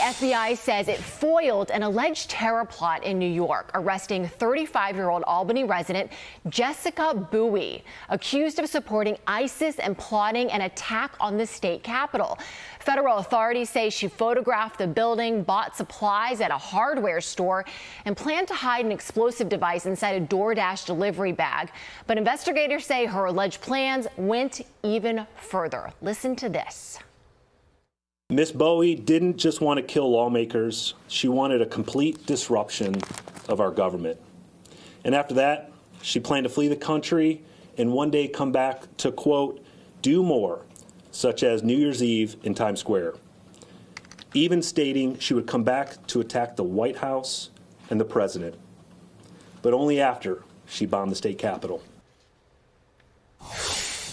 FBI says it foiled an alleged terror plot in New York, arresting 35-year-old Albany resident Jessica Bowie, accused of supporting ISIS and plotting an attack on the state capitol. Federal authorities say she photographed the building, bought supplies at a hardware store, and planned to hide an explosive device inside a DoorDash delivery bag. But investigators say her alleged plans went even further. Listen to this. Miss Bowie didn't just want to kill lawmakers. She wanted a complete disruption of our government. And after that, she planned to flee the country and one day come back to, quote, do more, such as New Year's Eve in Times Square, even stating she would come back to attack the White House and the president, but only after she bombed the state capitol.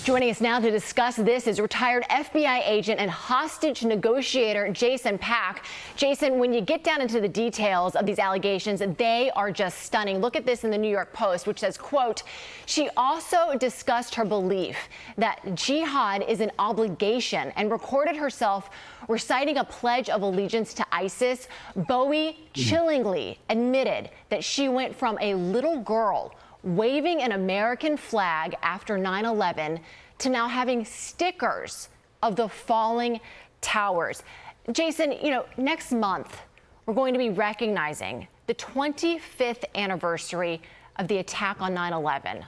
Joining us now to discuss this is retired FBI agent and hostage negotiator Jason Pack. Jason, when you get down into the details of these allegations, they are just stunning. Look at this in the New York Post, which says, quote, she also discussed her belief that jihad is an obligation and recorded herself reciting a pledge of allegiance to ISIS. Bowie chillingly admitted that she went from a little girl waving an American flag after 9/11 to now having stickers of the falling towers. Jason, next month we're going to be recognizing the 25th anniversary of the attack on 9/11.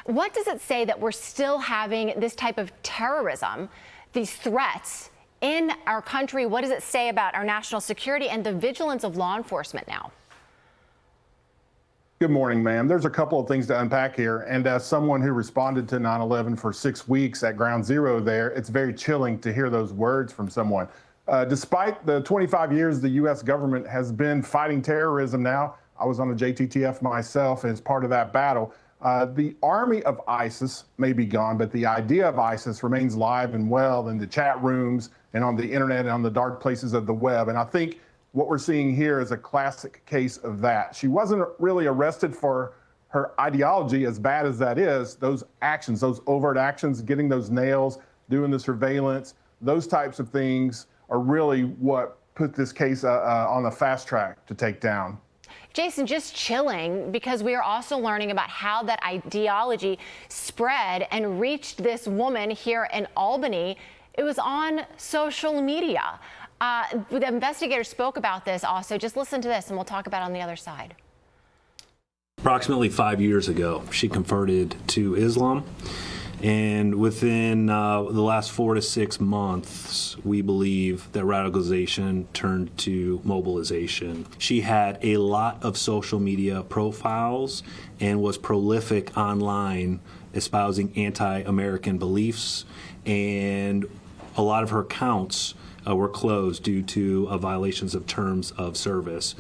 What does it say that we're still having this type of terrorism, these threats in our country? What does it say about our national security and the vigilance of law enforcement now? Good morning, ma'am. There's a couple of things to unpack here. And as someone who responded to 9/11 for 6 weeks at Ground Zero there, it's very chilling to hear those words from someone. Despite the 25 years the U.S. government has been fighting terrorism now, I was on the JTTF myself as part of that battle. The army of ISIS may be gone, but the idea of ISIS remains live and well in the chat rooms and on the internet and on the dark places of the web. And I think what we're seeing here is a classic case of that. She wasn't really arrested for her ideology, as bad as that is. Those actions, those overt actions, getting those nails, doing the surveillance, those types of things are really what put this case on the fast track to take down. Jason, just chilling, because we are also learning about how that ideology spread and reached this woman here in Albany. It was on social media. The investigators spoke about this also. Just listen to this and we'll talk about it on the other side. Approximately 5 years ago, she converted to Islam. And within the last 4 to 6 months, we believe that radicalization turned to mobilization. She had a lot of social media profiles and was prolific online, espousing anti-American beliefs. And a lot of her accounts were closed due to violations of terms of service.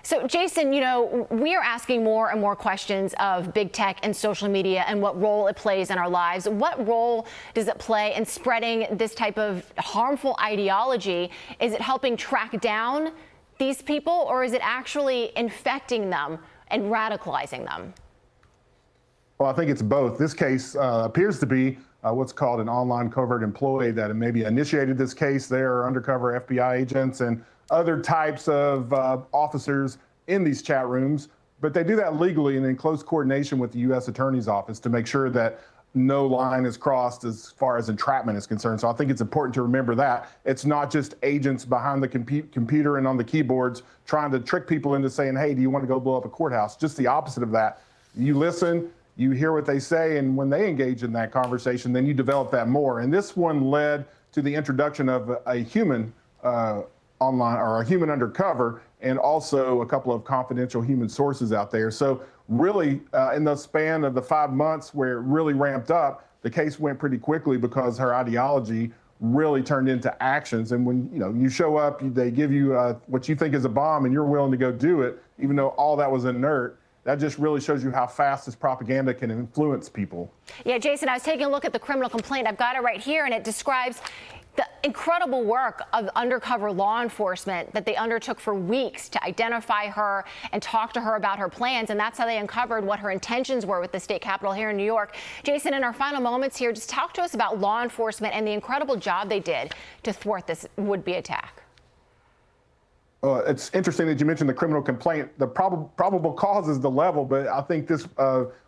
So, Jason, we are asking more and more questions of big tech and social media and what role it plays in our lives. What role does it play in spreading this type of harmful ideology? Is it helping track down these people, or is it actually infecting them and radicalizing them? Well, I think it's both. This case appears to be what's called an online covert employee that maybe initiated this case. There are undercover FBI agents and other types of officers in these chat rooms, but they do that legally and in close coordination with the U.S. Attorney's Office to make sure that no line is crossed as far as entrapment is concerned. So I think it's important to remember that. It's not just agents behind the computer and on the keyboards trying to trick people into saying, hey, do you want to go blow up a courthouse? Just the opposite of that. You listen, you hear what they say, and when they engage in that conversation, then you develop that more. And this one led to the introduction of a human online, or a human undercover, and also a couple of confidential human sources out there. So really, in the span of the 5 months where it really ramped up, the case went pretty quickly because her ideology really turned into actions. And when you show up, they give you what you think is a bomb, and you're willing to go do it, even though all that was inert. That just really shows you how fast this propaganda can influence people. Yeah, Jason, I was taking a look at the criminal complaint. I've got it right here, and it describes the incredible work of undercover law enforcement that they undertook for weeks to identify her and talk to her about her plans. And that's how they uncovered what her intentions were with the state capitol here in New York. Jason, in our final moments here, just talk to us about law enforcement and the incredible job they did to thwart this would-be attack. It's interesting that you mentioned the criminal complaint. The probable cause is the level, but I think this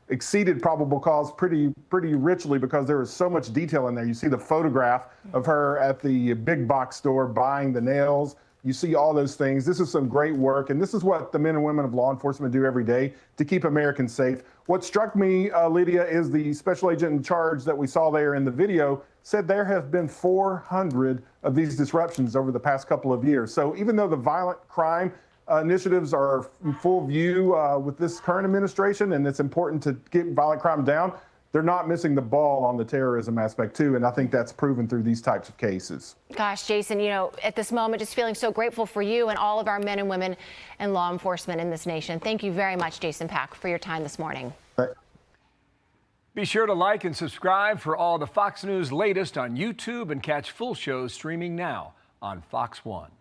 exceeded probable cause pretty richly because there is so much detail in there. You see the photograph of her at the big box store buying the nails. You see all those things. This is some great work, and this is what the men and women of law enforcement do every day to keep Americans safe. What struck me, Lydia, is the special agent in charge that we saw there in the video said there have been 400 of these disruptions over the past couple of years. So even though the violent crime initiatives are in full view with this current administration, and it's important to get violent crime down, they're not missing the ball on the terrorism aspect too, and I think that's proven through these types of cases. Gosh, Jason, you know, at this moment, just feeling so grateful for you and all of our men and women in law enforcement in this nation. Thank you very much, Jason Pack, for your time this morning. Be sure to like and subscribe for all the Fox News latest on YouTube and catch full shows streaming now on Fox One.